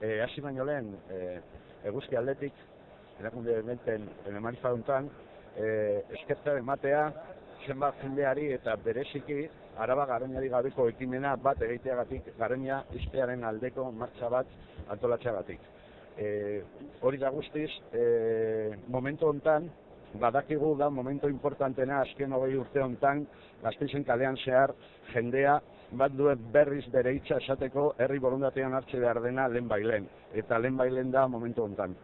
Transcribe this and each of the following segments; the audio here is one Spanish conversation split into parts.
hasi baino lehen, eguzki aldetik, erakunde menten emanifa honetan, eskertza ematea zenbat jendeari eta bereziki Araba Garoñari gabeko ekimena bat egiteagatik, Garoña ixtearen aldeko martxa bat antolatzeagatik. Hori da guztiz, momentu honetan, badakigu da momentu importantena azken 20 urte honetan, Gasteizen kalean zehar jendea bat duen berriz bere hitza esateko herri borondatean hartze behar dena lehenbailen, eta lehenbailen da momentu honetan.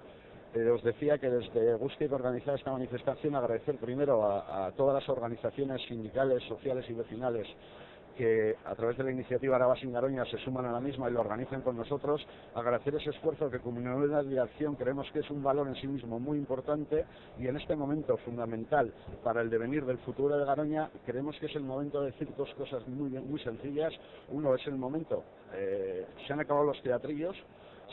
Os decía que desde Guztiek organizar esta manifestación, agradecer primero a todas las organizaciones sindicales, sociales y vecinales que a través de la iniciativa Araba sin Garoña se suman a la misma y lo organizan con nosotros, agradecer ese esfuerzo que como unidad de acción creemos que es un valor en sí mismo muy importante y en este momento fundamental para el devenir del futuro de Garoña. Creemos que es el momento de decir dos cosas muy sencillas. Uno es el momento, se han acabado los teatrillos,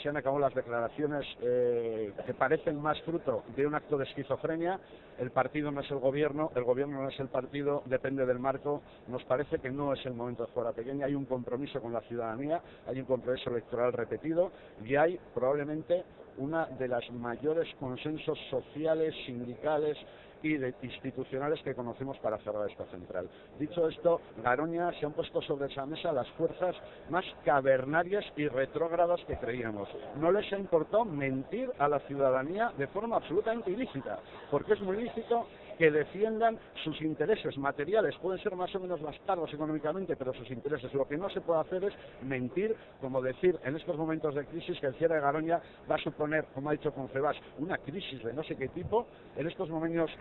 se han acabado las declaraciones que parecen más fruto de un acto de esquizofrenia. El partido no es el gobierno no es el partido, depende del marco. Nos parece que no es el momento de jugar a pequeña, hay un compromiso con la ciudadanía, hay un compromiso electoral repetido y hay probablemente una de las mayores consensos sociales, sindicales y institucionales que conocemos para cerrar esta central. Dicho esto, Garoña se han puesto sobre esa mesa las fuerzas más cavernarias y retrógradas que creíamos. No les ha importado mentir a la ciudadanía de forma absolutamente ilícita, porque es muy lícito que defiendan sus intereses materiales, pueden ser más o menos bastardos económicamente, pero sus intereses. Lo que no se puede hacer es mentir, como decir en estos momentos de crisis que el cierre de Garoña va a suponer, como ha dicho Confebask, una crisis de no sé qué tipo. En estos momentos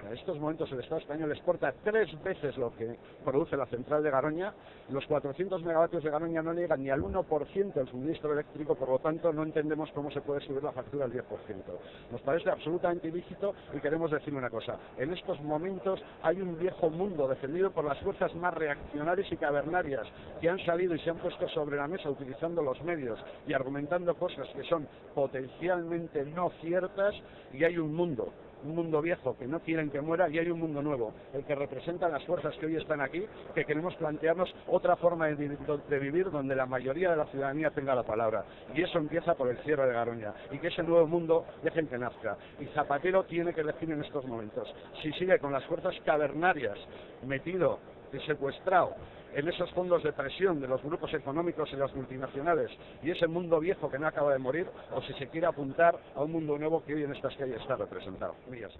el Estado español exporta 3 veces lo que produce la central de Garoña. Los 400 megavatios de Garoña no llegan ni al 1% del suministro eléctrico, por lo tanto no entendemos cómo se puede subir la factura al 10%. Nos parece absolutamente ilícito y queremos decir una cosa. En estos momentos hay un viejo mundo defendido por las fuerzas más reaccionarias y cavernarias que han salido y se han puesto sobre la mesa utilizando los medios y argumentando cosas que son potencialmente no ciertas, y hay un mundo viejo que no quieren que muera y hay un mundo nuevo, el que representa las fuerzas que hoy están aquí, que queremos plantearnos otra forma de vivir donde la mayoría de la ciudadanía tenga la palabra, y eso empieza por el cierre de Garoña y que ese nuevo mundo dejen que nazca. Y Zapatero tiene que elegir en estos momentos si sigue con las fuerzas cavernarias metido y secuestrado en esos fondos de presión de los grupos económicos y las multinacionales y ese mundo viejo que no acaba de morir, o si se quiere apuntar a un mundo nuevo que hoy en estas calles está representado. Muy bien.